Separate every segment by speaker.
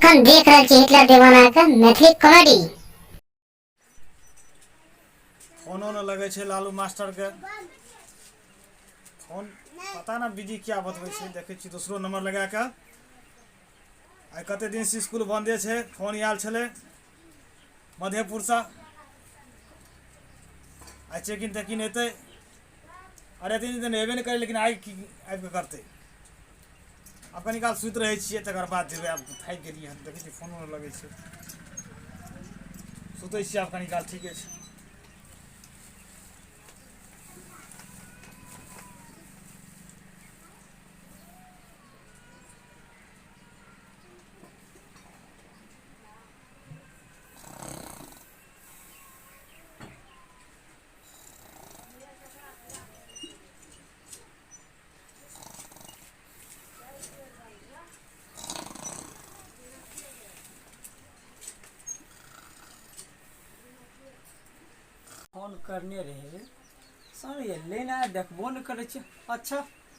Speaker 1: अखन देख रहल छी हिटलर दीवाना के मैथिली कॉमेडी।
Speaker 2: फोनो न लगे छे लालू मास्टर के। फोन पता ना बिजी क्या बतबै छे, देखे छी दूसरो नंबर लगा के। आई कते दिन से स्कूल बंदे छे, फोन आयल छले मधेपुर से। आई चेकिन तेकिन हेते, अरे तीन दिन हेबे नहीं करे, लेकिन आई आबि के करते। अब कनी काल सुत रहे छिए, तकर बाद जेबे। आब थाकि गेलिए हन, देखे छी फोनो न लगे छे। सुतै छिए आब कनी काल, ठीके छे।
Speaker 3: फोन करने रहे सर, एले ना, देखबो नहीं करे छे। अच्छा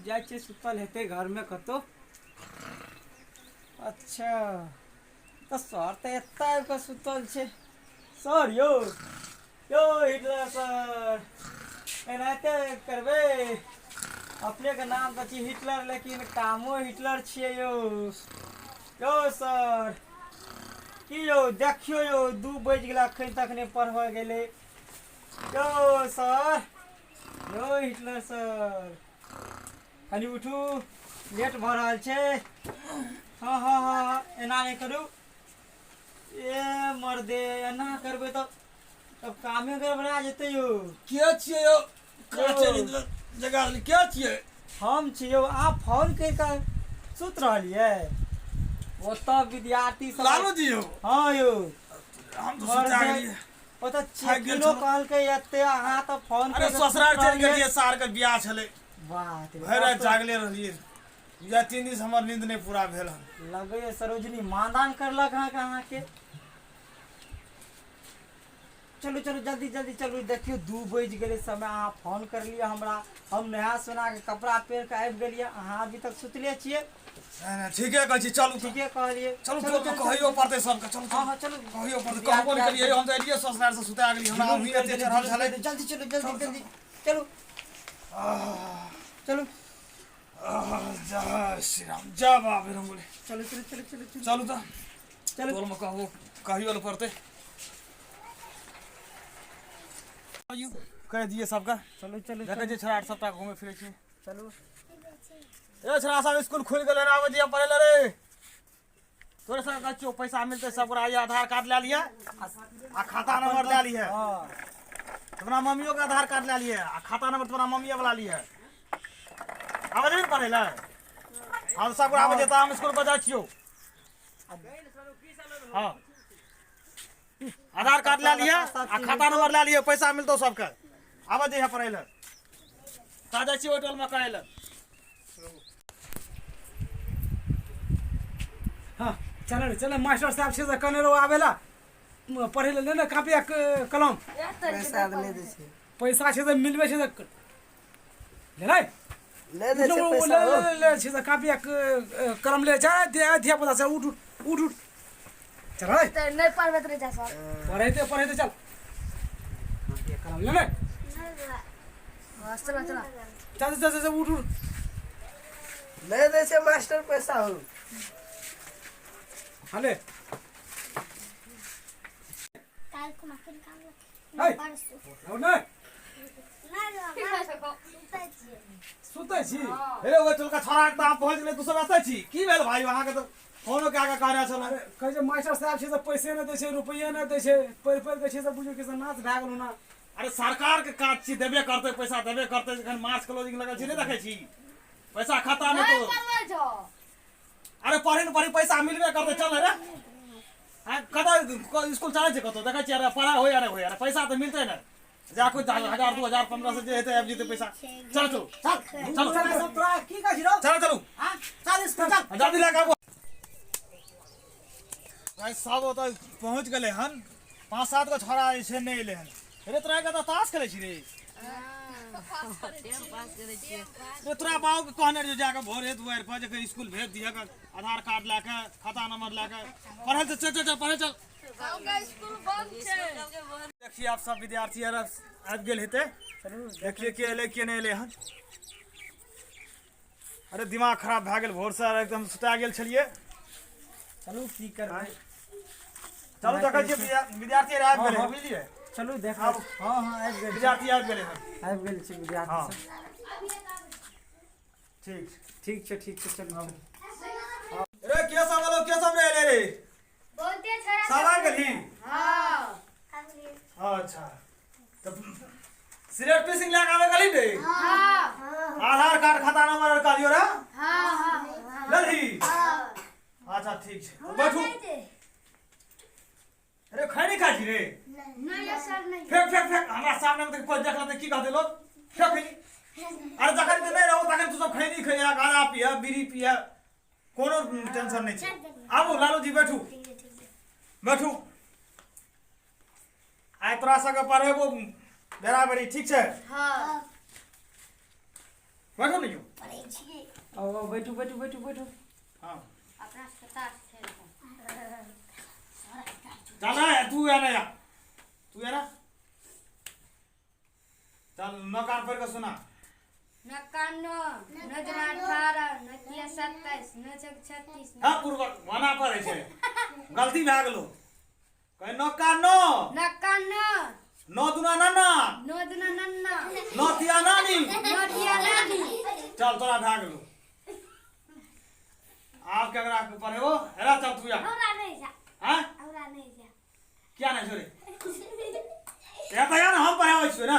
Speaker 3: जाय छे, सुतल हेते घर में कतो। अच्छा तो सर तो एत्ता आबि के सुतल छे। सर यो हिटलर सर, एनाहिते करबे? अपने के नाम तो छी हिटलर, लेकिन कामो हिटलर छिए यो सर। की यो देखियो यो, 2 बज गेला, अखन तक नहीं पढ़वा गेले। यो सर, यो हिटलर सर, खाली उठू, लेट भ रहल छे। हाँ, एना नहीं करू। ए मर्दे, एना करबे तो तब कामे गड़बड़ा जेते यो।
Speaker 2: के छिए यो? काचे निंद जगा ली, के छिए?
Speaker 3: हम छी यो। आप फोन कर के सुत रहलिए? ओतऽ विद्यार्थी सब।
Speaker 2: लालू जी हो?
Speaker 3: हाँ यो।
Speaker 2: हम तो सुता गेलिए।
Speaker 3: ओ तो चेकिनो कहलके एते, अहाँ तो फोन
Speaker 2: अरे ससुराल चल गेलिए, सार के बियाह छले।
Speaker 3: बात
Speaker 2: भर रात जागले रहलिए। या 3 दिन से हमर नींद नहीं पूरा भेल हन।
Speaker 3: लगे सरोजनी मानदान करलक अहाँ के। चलू जल्दी चलू, देखियो 2 बज गेले समय, अहाँ फोन कर लिए हमरा। हम नहा सोना के कपड़ा पहिर के आबि गेलिए, अहाँ अभी तक सुतले छिए।
Speaker 2: ठीके कहै छी, चलू।
Speaker 3: ठीके कहलिए।
Speaker 2: चलू कहियो पड़ते सबके। चलू
Speaker 3: हाँ चलू,
Speaker 2: कहियो पड़ते, कहबो नहीं करिए। हम तो एलिए ससुराल से सुता गेली, हमरा उम्मीद एते चढ़ल छले।
Speaker 3: जल्दी चलो चलो।
Speaker 2: जय श्री राम, जय बाबे रंगोली।
Speaker 3: चलो
Speaker 2: चलू तो चलो में कहबो कहियो ल पड़ते। कह दिए सबका।
Speaker 3: चलो
Speaker 2: देखे छी छड़ा 8 सप्ताह घूमे फिरे छी।
Speaker 3: चलो।
Speaker 2: ए छड़ा सब स्कूल खुल गेले ना, बजिया पढ़े ले रे। तोरे सब कच्चो पैसा मिलते, सब ये आधार कार्ड ले लिए आ खाता नंबर ले लिए।
Speaker 3: हाँ,
Speaker 2: तुम्हारा मम्मियों का आधार कार्ड ले लिए आ खाता नंबर तुम्हारा मम्मी वाला लिए। आवाज नहीं पढ़े ले? हम सब आवाज देता, हम स्कूल बजा छियो। हाँ, आधार कार्ड ले लिए आ खाता नंबर ले लिए, पैसा मिलतो सबके। आवाज यहाँ पढ़े ले ताजा छी होटल में करे ले।
Speaker 4: हाँ चल मास्टर साहब से कने रो आवेला पढ़े ले ना, कापी कलम पैसा से मिलबे छे, ले छे कापी कलम ले जा धिया पुता से। उठ चल
Speaker 5: नहीं पढ़बे रे जा सर।
Speaker 4: पढ़े चल कलम ले चल उठ
Speaker 6: ले दे से मास्टर पैसा हो।
Speaker 4: हाले
Speaker 1: काल को माफिल काम
Speaker 4: हाय
Speaker 1: परसु
Speaker 4: हो ना सुतै छी।
Speaker 2: अरे वो चल का छोरा के दाम पहुंच गेले, तू सब आते छी की भेल भाई? वहां के तो फोनो के आगे कार्य चल।
Speaker 4: कहे जे मास्टर साहब से पैसे न दै छे, रुपया न दै छे, पढ़ के छे से बुझो के नाच भए गेलौ ना।
Speaker 2: अरे सरकार के काज छी, देबे करते पैसा, देबे करते। जखन मार्च क्लोजिंग लगल छी, नहीं देखे छी पैसा खाता में तो। अरे पढ़े न पढ़ी पैसा मिलबे करते। चल रे कत स्कूल चले छे कतो देखे छी? अरे पढ़ा हो या अरे पैसा तो मिलते ना। जा कोई 1000 2000 1500 जे हेते आबि जेते पैसा। चल
Speaker 3: की कह छी रो?
Speaker 2: चलो
Speaker 3: हां चल स्कूल चल,
Speaker 2: जल्दी लगा आबो। भाई सब तो पहुंच गए हन, 5-7 गो छोरा छे नहीं एले हन। अरे तोरा के तो ताश खेले छी रे। पास करे छी। तोरा बाबू के कहने जो जाके भोरे दुआर पर जकर स्कूल भेज दिया कर। आधार कार्ड लेके खाता नंबर लेके पढ़े चल चल चल पढ़े चल।
Speaker 5: स्कूल बंद छै।
Speaker 2: देखिए आप सब विद्यार्थी आबि गेल हेतै। देखिए के एलै के नहीं एलै हन। अरे दिमाग खराब भए गेल भोर से एकदम सुता गेल छलिए।
Speaker 3: चलू की करबै।
Speaker 2: चलू देखै छियै विद्यार्थी आबि गेलै
Speaker 3: हाँ।
Speaker 2: बुझलिए।
Speaker 3: चलू देख
Speaker 2: आब
Speaker 3: हाँ हाँ आबि गेल
Speaker 2: विद्यार्थी आबि गेलै हन।
Speaker 3: आबि गेल छै विद्यार्थी
Speaker 2: हाँ।
Speaker 3: सब।
Speaker 2: ठीक
Speaker 3: छै चलू।
Speaker 2: रे के सब एलो के सब नहीं एलै रे।
Speaker 5: बहुते छोरा
Speaker 2: सब आ गेली।
Speaker 5: हां
Speaker 2: अच्छा तो सिलेट पीसिंग लेके आवे गेली रे।
Speaker 5: हां
Speaker 2: आधार कार्ड खाता नंबर कहलियो रे।
Speaker 5: हां
Speaker 2: ललही। अच्छा ठीक छै तो बैठू। अरे खैनी खा छी रे।
Speaker 5: नहीं सर नहीं।
Speaker 2: फेंक हमरा सामने में कोई देखला त की कहते लोग फेंक खैनी। अरे जखन के नहीं रहो तखन तू सब खैनी खैया गाना पिया बीड़ी पिया कोनो टेंशन नहीं छै। आबू लालू जी बैठू बैठू। आइ तोरा सबके पढ़ेबो बराबरी ठीक छै।
Speaker 5: हां
Speaker 2: बैठू नहीं
Speaker 1: पढ़ै छियै।
Speaker 3: ओ बैठू।
Speaker 2: हां
Speaker 5: अपना पता छै।
Speaker 2: चल तू है ना तू है ना चल नकार पर के सुना।
Speaker 5: न 91 न 18 न 27 न 36
Speaker 2: हां पूर्वक वना पर छै गलती भए गेलो कह नकार नो
Speaker 5: 91
Speaker 2: नो दुना नाना
Speaker 5: न दुना नन्ना
Speaker 2: नो तिया नानी
Speaker 5: न दिया नानी।
Speaker 2: चल तोरा भए गेलो। आप केकरा के पढ़े हो हेरा चल तू या
Speaker 1: हमरा नहीं जा।
Speaker 2: हां
Speaker 1: हमरा नहीं जा।
Speaker 2: क्या नहीं छोरे या तो यार हम पढ़ावे छियो ना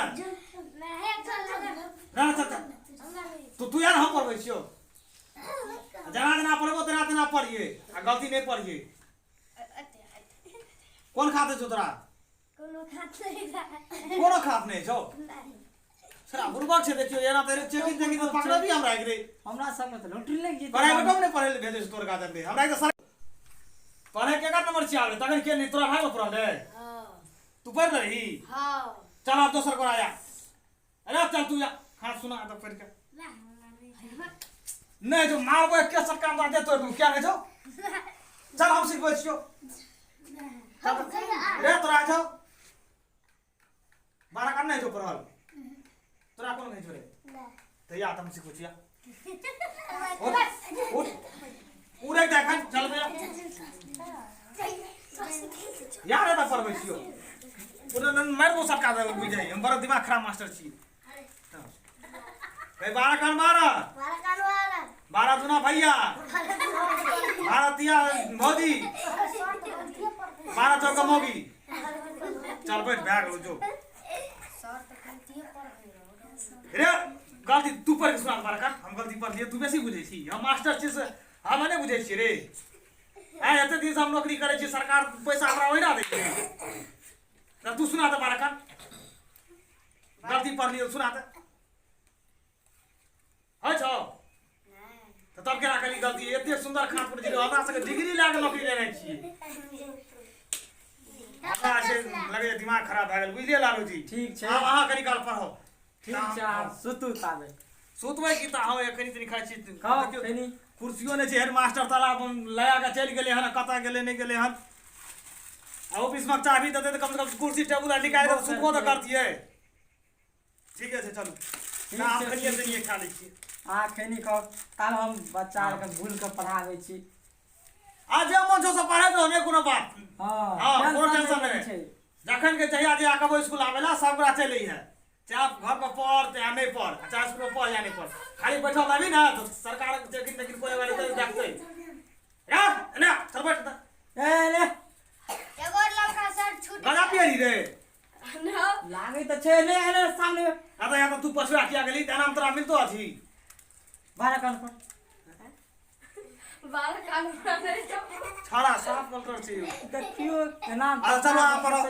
Speaker 1: मैं है चल
Speaker 2: ना चल
Speaker 1: हमरा नहीं।
Speaker 2: तू यार हम पढ़बै छियो जना पढ़बो तेना पढ़िए आ गलती नहीं पढ़िए। कौन खाते छो तोरा
Speaker 1: कोनो खात नहीं जा।
Speaker 2: कोनो खात नहीं छो सरा बुरबक छे देखियो एना तेरे चेकिंग तो पकड़ भी हमरा एकरे
Speaker 3: हमरा सब में तो लॉटरी लग जेतै।
Speaker 2: प्राइवेटो में पढ़े भेजे तोर गाजन दे हमरा के पढ़े के का नंबर छी आवे तखन के नहीं तोरा भाग पढ़ले
Speaker 5: हां
Speaker 2: तू पढ़ रही।
Speaker 5: हां
Speaker 2: चल आप दोसर को आया अरे चल तू या हां सुना तो पढ़ के नहीं जो मारबो के सरकार में दे तो क्या है जो चल हम सिखबै छियो रे तोरा छो बारा काम नहीं जो पढ़ल तोरा कोन नहीं छोरे तो या तुम सिखबै छिया उठ पूरे देखन चल बे यार एता पढ़बै छियो पूरे मारबो सरकार दे बुझाई हम बड़ा दिमाग खराब मास्टर छी। कई 12 कान 12
Speaker 1: हमारा कानवाला
Speaker 2: 12 दुना भैया 12 तिया भौजी 12 चौका मोगी चल बैठ बैग लो जो
Speaker 5: सर तो गलती पर
Speaker 2: रे गलती तू पर सुना बारा का हम गलती पर लिए तू बेसी बुझै छी हम मास्टर छी से हम नहीं बुझै छी रे। आ एते दिन से हम नौकरी करे छी सरकार पैसा हमरा ओहिना दै छै त तू सुना दे बारा का गलती पर लिए सुना दे है छौ तो तब केना कली गलती एते सुंदर खानपुर जिले हमरा सके डिग्री लाके नौकरी लेने छी हमरा से लगे दिमाग खराब भ गेल बुझलिए लालू जी।
Speaker 3: ठीक छै।
Speaker 2: अब अहाँ कनी काल पढ़ो
Speaker 3: ठीक छै आप सुतू ताबे।
Speaker 2: सुतबै की त हम एखनी तनी खाइ छी
Speaker 3: खाओ
Speaker 2: देखियौ
Speaker 3: खैनी।
Speaker 2: कुर्सियो नहीं छै हेड मास्टर ताला लगा के चल गेले हन कता गेले नहीं गेले हन ऑफिस में चाबी दे दे कम से कम कुर्सी टेबुल निकाल के सुबह तो करतिए। ठीक है चलू ना हम
Speaker 3: छै,
Speaker 2: खनिए
Speaker 3: ठीक
Speaker 2: देनिए खा लै छी।
Speaker 3: आ खैनी खाओ तब हम बच्चा आर के भूल के पढ़ाबै छी।
Speaker 2: आज जे मन छौ से पढ़े दो नहीं कोनो बात
Speaker 3: हां
Speaker 2: हाँ, कोनो टेंशन नहीं
Speaker 3: छै।
Speaker 2: जखन के जहिया जे आकबो स्कूल आवेला सब गोरा चले है चाहे घर पर पढ़ चाहे नहीं पढ़ चाहे स्कूल में पढ़ या नहीं पढ़ खाली बैठल रहबी ना तो सरकार चेकिंग तेकिंग कोई वाले तो देखते यार ना चल बैठ
Speaker 3: ए रे
Speaker 5: एगो लड़का सर छूट
Speaker 2: गजा पियरी रे
Speaker 5: ना
Speaker 3: लागे तो छै ने एने सामने
Speaker 2: आता या तो तू पछुआ किया गेली तेना में तोरा मिलतो अछि
Speaker 3: बारा कान पर
Speaker 5: बाल कान नहीं जाओ
Speaker 2: छाड़ा साफ कल्टर छी
Speaker 3: देखियो एना
Speaker 2: आ चलो आ पढ़ो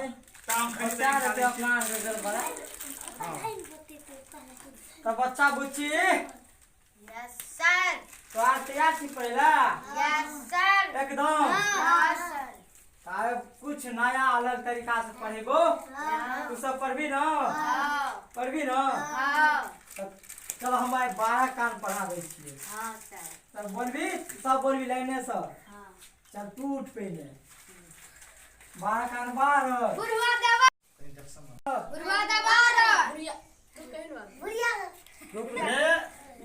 Speaker 2: काम खरीद
Speaker 3: बच्चा रहते अपना आर के घर बड़ा तो बच्चा बुच्ची
Speaker 5: यस सर
Speaker 3: तो आज तैयार छी पढ़ेला
Speaker 5: यस सर
Speaker 3: एकदम
Speaker 5: हां सर
Speaker 3: तारे कुछ नया अलग तरीका से पढ़ेगो तू सब पढ़बी ना
Speaker 5: हां
Speaker 3: पढ़बी ना
Speaker 5: हां
Speaker 3: तब चलो हम भाई 12 कान पढ़ा दे छिए
Speaker 1: हाँ सर
Speaker 3: तब बोलबी सब बोलबी लाइने से
Speaker 1: हाँ
Speaker 3: चल तू उठ पहले 12 कान 12
Speaker 5: बुढ़वा दबा बुढ़वा दबा
Speaker 1: बुढ़िया
Speaker 3: रुक रे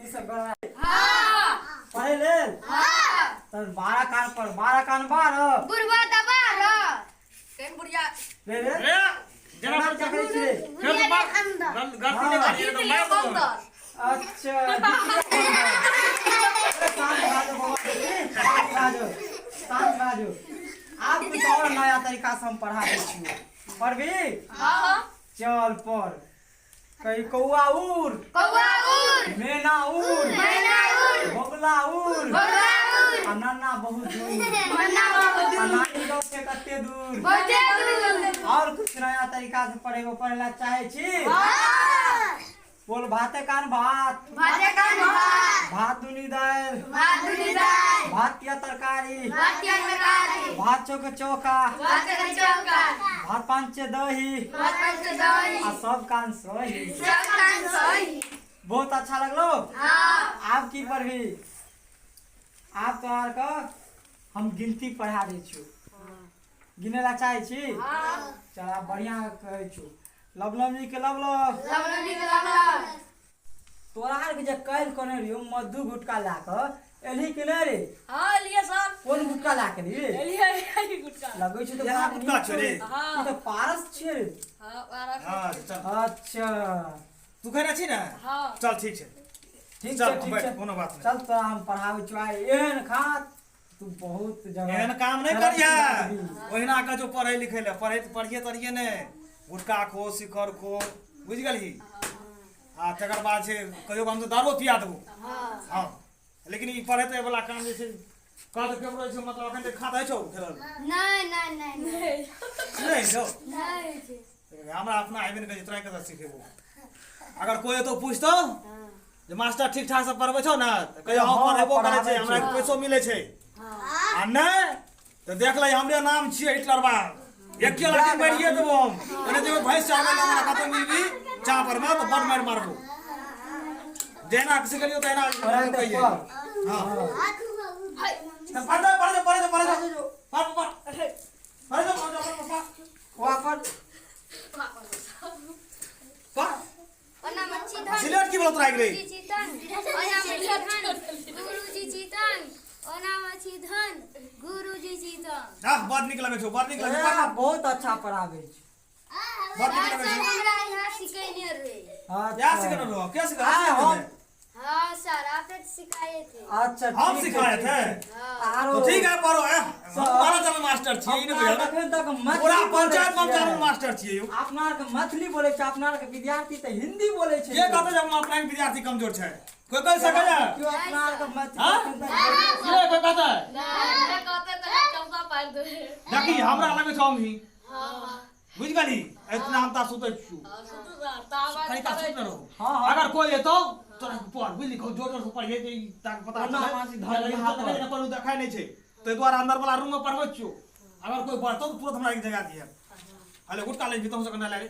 Speaker 3: ई सब गला
Speaker 5: हाँ
Speaker 3: पढ़े ले
Speaker 5: हाँ
Speaker 3: तब 12 कान पर 12 कान 12
Speaker 5: बुढ़वा दबा केन बुढ़िया
Speaker 3: रे रे
Speaker 2: रे जना
Speaker 3: जना
Speaker 2: पर
Speaker 3: क्या करे छिए
Speaker 2: फिर तो बात गलती नहीं करिए तो मैं बोलूं
Speaker 3: अच्छा शांत राजू आप कुछ और नया तरीका से हम पढ़ा दे छिए पढ़बी
Speaker 5: हाँ
Speaker 3: चल पढ़ कहीं कौआ उड़
Speaker 5: कौआ उड़
Speaker 3: मैना उड़
Speaker 5: मैना उड़
Speaker 3: बगुला उड़
Speaker 5: बगुला उड़
Speaker 3: अनन्ना बहुत दूर
Speaker 5: मन्ना बहुत दूर
Speaker 3: अनानी लोग से कते दूर
Speaker 5: बहुते दूर
Speaker 3: और कुछ नया तरीका से पढ़ेगो पढ़ेला चाहे छी
Speaker 5: हाँ
Speaker 3: बोल भाते कान भात
Speaker 5: भाते का भात
Speaker 3: भात दुनी दाल
Speaker 5: भात दुनी दाल
Speaker 3: भात किया तरकारी
Speaker 5: भात की तरकारी
Speaker 3: भात चौके चौका
Speaker 5: भात का चौका
Speaker 3: भात पांचे दही
Speaker 5: भात पंच दही
Speaker 3: आ सब कान सही
Speaker 5: सब कान सही
Speaker 3: बहुत अच्छा लगलो
Speaker 5: हाँ
Speaker 3: आप की पढ़ी आप तोहार का हम गिनती पढ़ा दे छु गिने ला चाहे छी चल आप बढ़िया कहे छु लवलम जी के लवलम
Speaker 5: लवण जी के लवण
Speaker 3: तोरा के जे काल कोने रियो मधु गुटका ला के एली के ने रे
Speaker 7: हाँ लिए सर
Speaker 3: कोन गुटका ला के रे
Speaker 7: एलिया गुटका
Speaker 3: लगै छ तो
Speaker 2: यहाँ
Speaker 3: बात
Speaker 2: गुटका छ रे।
Speaker 3: ई तो पारस छ रे
Speaker 7: हाँ बारह
Speaker 2: हां चल
Speaker 3: अच्छा
Speaker 2: तू कहना छी ना
Speaker 7: हाँ
Speaker 2: चल ठीक है
Speaker 3: ठीक
Speaker 2: चल
Speaker 3: छै ठीक
Speaker 2: बैठ
Speaker 3: छै
Speaker 2: कोनो बात नहीं
Speaker 3: चल तो हम पढ़ावे छु आई एहन खात तू बहुत जगह
Speaker 2: एहन काम नहीं करिया ओहिना का जो पढ़े लिखे ले पढ़िए तरिए ने गुटका खो शिखर खो बुझ गलही आ तकर बाद से कहियो हम तो दारू पिया देबो हां लेकिन ई पढ़े ते वाला काम जे छै का तो केबरो छै मतलब अखन ते खाता छौ खेलल
Speaker 1: नहीं नहीं नहीं
Speaker 2: नहीं छौ
Speaker 1: नहीं
Speaker 2: हमरा अपना आइबन के ट्राई कर सिखेबो अगर कोई तो पूछतो जे मास्टर ठीक ठाक से पढ़बै छौ ना त कहियो हम पढ़ेबो करे छै हमरा पैसो मिले छै आ नहीं तो देख ले हमरे नाम छियै हिटलरबा एक के लाठी मारिए देबो हम ओने जेबो भैंस चावल हमरा कतो मिलबी चा पर में तो बड़ मार मारबो जेना किसी के लिए तो ना कहिए हां पढ़
Speaker 3: वापस
Speaker 1: ओना मच्छी धन
Speaker 2: सिलेट की बोलत रह गई
Speaker 1: चीतन ओना मच्छी धन गुरुजी चीतन ओना मच्छी धन गुरुजी चीतन
Speaker 2: हां बहुत निक लगे छौ बहुत निक लगे छौ
Speaker 3: बहुत अच्छा पढ़ावे छ
Speaker 2: बहुत निक लगे छौ
Speaker 1: हमरा यहाँ सिखाइने रे
Speaker 2: क्या सिखा रहो क्या सिखा
Speaker 3: हम
Speaker 1: हाँ सर आपने सिखाए थे
Speaker 3: अच्छा
Speaker 2: हम सिखाए थे
Speaker 3: आरो
Speaker 2: तो ठीक है पढ़ो हमारा जन मास्टर छी ई नहीं बुझल
Speaker 3: अखन तक
Speaker 2: पूरा पंचायत पंचायत मास्टर छी यू
Speaker 3: अपना के मैथिली बोले छ अपना के विद्यार्थी त हिंदी बोले छ
Speaker 2: ये कहते जब अपना के विद्यार्थी कमजोर छै कोई कह सके जा
Speaker 3: क्यों अपना के
Speaker 2: हां
Speaker 3: मैथिली
Speaker 2: ये कोई कहता है
Speaker 7: मैं कहते तो चौका पार दो
Speaker 2: देखी हमरा लगे छौ हम ही बुझ गली इतना हम ता सुतै छु
Speaker 7: तावा
Speaker 2: कहीं का सुत रहो
Speaker 3: हां
Speaker 2: अगर कोई है तो तोरा पढ़ बुझ लिखो जोर जोर से पढ़िए जे ताके पता
Speaker 3: ना,
Speaker 2: चले
Speaker 3: मासी धर
Speaker 2: लेकिन
Speaker 3: हाथ
Speaker 2: हाथ में पर देखाय नहीं छै तै द्वारा अंदर वाला रूम में पढ़बै छु अगर कोई बढ़तो तो तुरंत हमरा एक जगह दिए अले गुटका ले भीतर से कना ले रे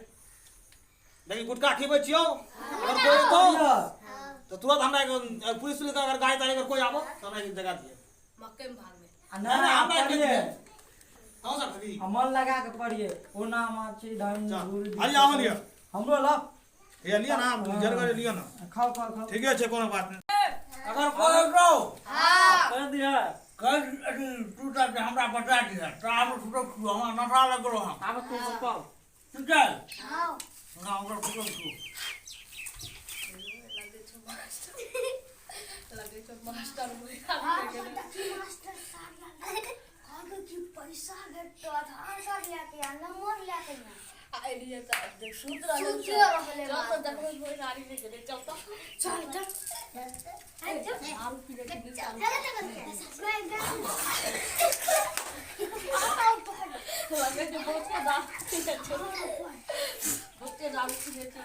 Speaker 2: लेकिन गुटका खिबै छियो अगर कोई तो तुरंत हमरा पुलिस ले अगर गाय तारे अगर कोई आबो तो हमरा एक जगह दिए
Speaker 7: मक्के में भाग में
Speaker 3: ना ना
Speaker 2: हमरा
Speaker 3: पढ़िए
Speaker 2: हां सर कभी
Speaker 3: मन लगा के पढ़िए ओना माछी धन गुरु
Speaker 2: अरे आओ लिया
Speaker 3: हमरो ला
Speaker 2: ये लिया ना जरगर लिया ना
Speaker 3: खाओ खाओ खाओ
Speaker 2: ठीक है छै कोनो बात नहीं अगर कोई रो
Speaker 5: हाँ
Speaker 3: कर दिया
Speaker 2: कल तू ता हमरा बता दिया तो आप टूटो हमरा नशा लगलो हम
Speaker 3: अब तू बताओ
Speaker 2: ठीक है
Speaker 1: हाँ
Speaker 2: ना हमरा टूटो
Speaker 7: लगे तो मास्टर मुझे
Speaker 1: मास्टर साहब आगे की पैसा देतो आधार कार्ड लेके आ नंबर लेके ना
Speaker 7: आइडिया तो देख सूत्र
Speaker 1: सूत्र रहले
Speaker 7: चल तो देखो कोई नारी नहीं करे चल तो चल चल आलू की लेके लगे जो बहुत के दाल बहुत के दाल की लेके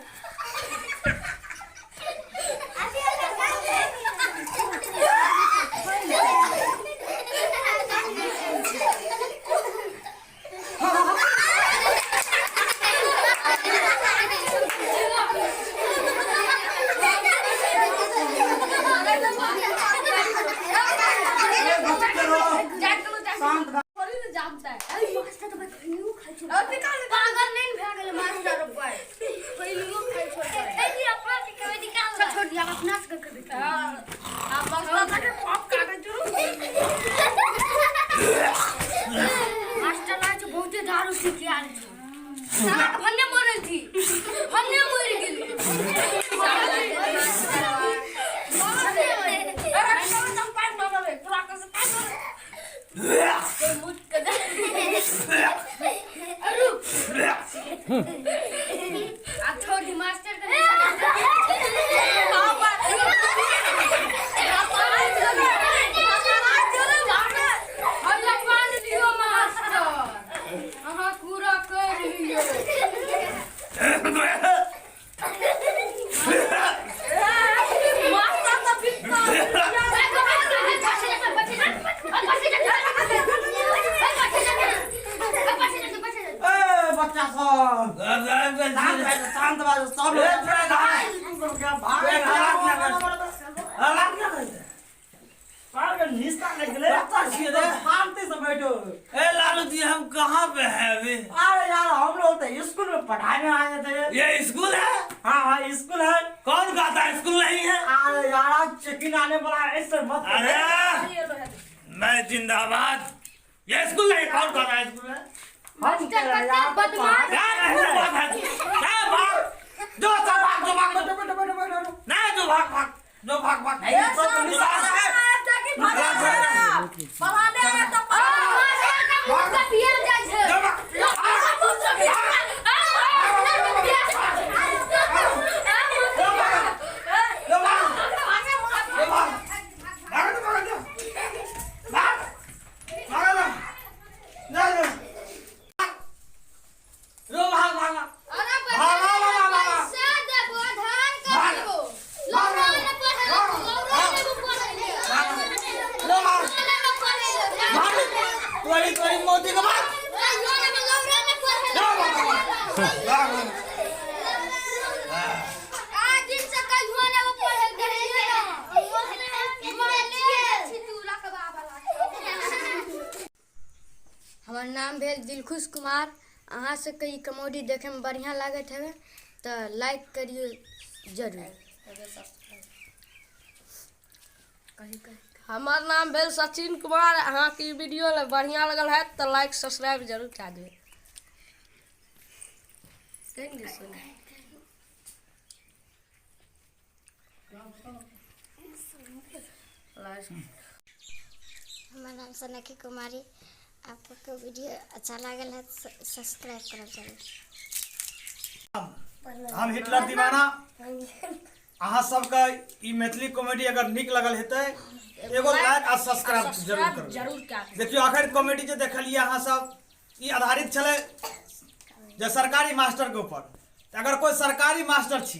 Speaker 1: Thank you.
Speaker 7: जानता है
Speaker 1: अरे मास्टर तो पहलू खाई छोड़
Speaker 7: और निकाल
Speaker 1: पागल नहीं भे गेल मास्टर रुपए
Speaker 7: पहलू खाई छोड़ दे
Speaker 1: ऐसी अपना से कभी निकाल छोड़ दिया अपना से कर दिया
Speaker 7: हां मास्टर के पॉप कागज जो
Speaker 1: मास्टर आज बहुत दारू सीख के आल छी साला भन्ने मरल थी भन्ने मर गेल
Speaker 3: बच्चा सब शांत बाजो सब शांति से बैठो।
Speaker 6: ए लालू जी हम कहाँ पे हैं अभी?
Speaker 3: अरे यार हम लोग तो स्कूल में पढ़ाने आए थे।
Speaker 6: ये स्कूल है?
Speaker 3: हाँ हाँ स्कूल है।
Speaker 6: कौन कहता है स्कूल नहीं है?
Speaker 3: अरे यार आज चेकिंग आने वाला है ऐसे मत करो।
Speaker 6: अरे मैं जिंदाबाद। ये स्कूल नहीं, कौन कहता है स्कूल है?
Speaker 3: हम कह रहे हैं यार
Speaker 1: बदमाश।
Speaker 6: क्या नहीं बात है? क्या भाग? जो सब भाग, जो भाग,
Speaker 3: बैठो बैठो बैठो बैठो।
Speaker 6: नहीं जो भाग भाग, जो भाग भाग।
Speaker 3: नहीं, तो पुलिस आ रहा है।
Speaker 6: जो भाग। जो भाग। जो भाग। भाग, भाग, जो। भाग। भाग, जो। जा, जो। जो भाग, भाग, भाग। तुम्हारी मोदी का भाग।
Speaker 1: हमार नाम भेल दिलखुश कुमार। अहाँ से कई कॉमेडी देखे में बढ़िया लागत है तो लाइक करिए जरूर।
Speaker 7: हमार नाम भेल सचिन कुमार। अहाँ की वीडियो बढ़िया लगल है तो लाइक सब्सक्राइब जरूर कर देबै।
Speaker 1: हमारा नाम सनकी कुमारी। आपको वीडियो अच्छा लागल है तो सब्सक्राइब करो जरूर।
Speaker 2: हम हिटलर दीवाना। अहाँ सबके ई मैथिली कॉमेडी अगर नीक लगल हेतै एगो लाइक आ सब्सक्राइब जरूर करू।
Speaker 7: जरूर कर
Speaker 2: देखियो आखिर कॉमेडी जे देखलिए अहाँ सब ई आधारित छलै जे सरकारी मास्टर के ऊपर। तो अगर कोई सरकारी मास्टर छी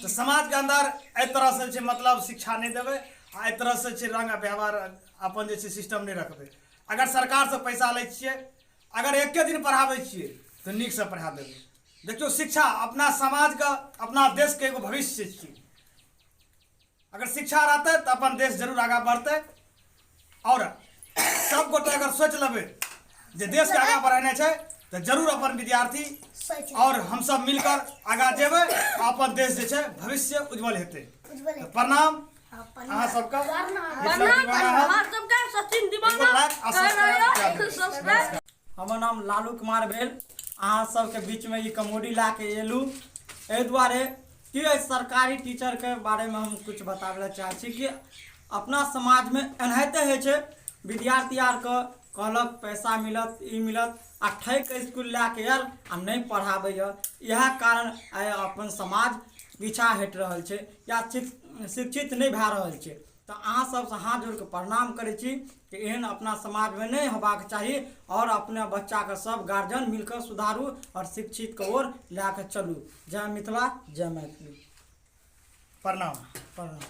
Speaker 2: तो समाज के अंदर एहि तरह से छै मतलब शिक्षा नहीं देबै आ एहि तरह से छै रंग व्यवहार अपन जे छै सिस्टम नहीं रखबै। अगर सरकार से पैसा लै छियै, अगर एके दिन पढ़ाबै छियै तो नीक से पढ़ा देबै। देखियो शिक्षा अपना समाज का अपना देश के एगो भविष्य छी। अगर शिक्षा रहते तो अपन देश जरूर आगा बढ़ते। और सब गोटे अगर सोच लेबै जे देश के आगा बढ़ाने छै तो जरूर अपन विद्यार्थी और हम सब मिलकर आगा जेबै अपन देश जे छै भविष्य उज्जवल हेतै। तो प्रणाम अहाँ सबका।
Speaker 7: सचिन
Speaker 3: हमर नाम लालू कुमार भेल। अहाँ सबके बीच में ये कॉमेडी ला के एलू एहि दुआरे कि सरकारी टीचर के बारे में हम कुछ बताबे चाहे छी कि अपना समाज में एनाहिते होइ छै। विद्यार्थी आर के कहलक पैसा मिलत ई मिलत आ ठैक स्कूल ला के आयल आ नहीं पढ़ाबै। इएह कारण आइ अपन समाज पीछा हटि रहल छै या शिक्षित नहीं भए रहल छै। तो अहाँ सबसे हाथ जोड़ के प्रणाम करै छी कि एहन अपना समाज में नहीं होबाक चाही और अपने बच्चा के सब गार्जियन मिलकर सुधारू और शिक्षित के ओर लए के चलू। जय मिथिला जय मैथिली।
Speaker 2: प्रणाम।
Speaker 3: प्रणाम।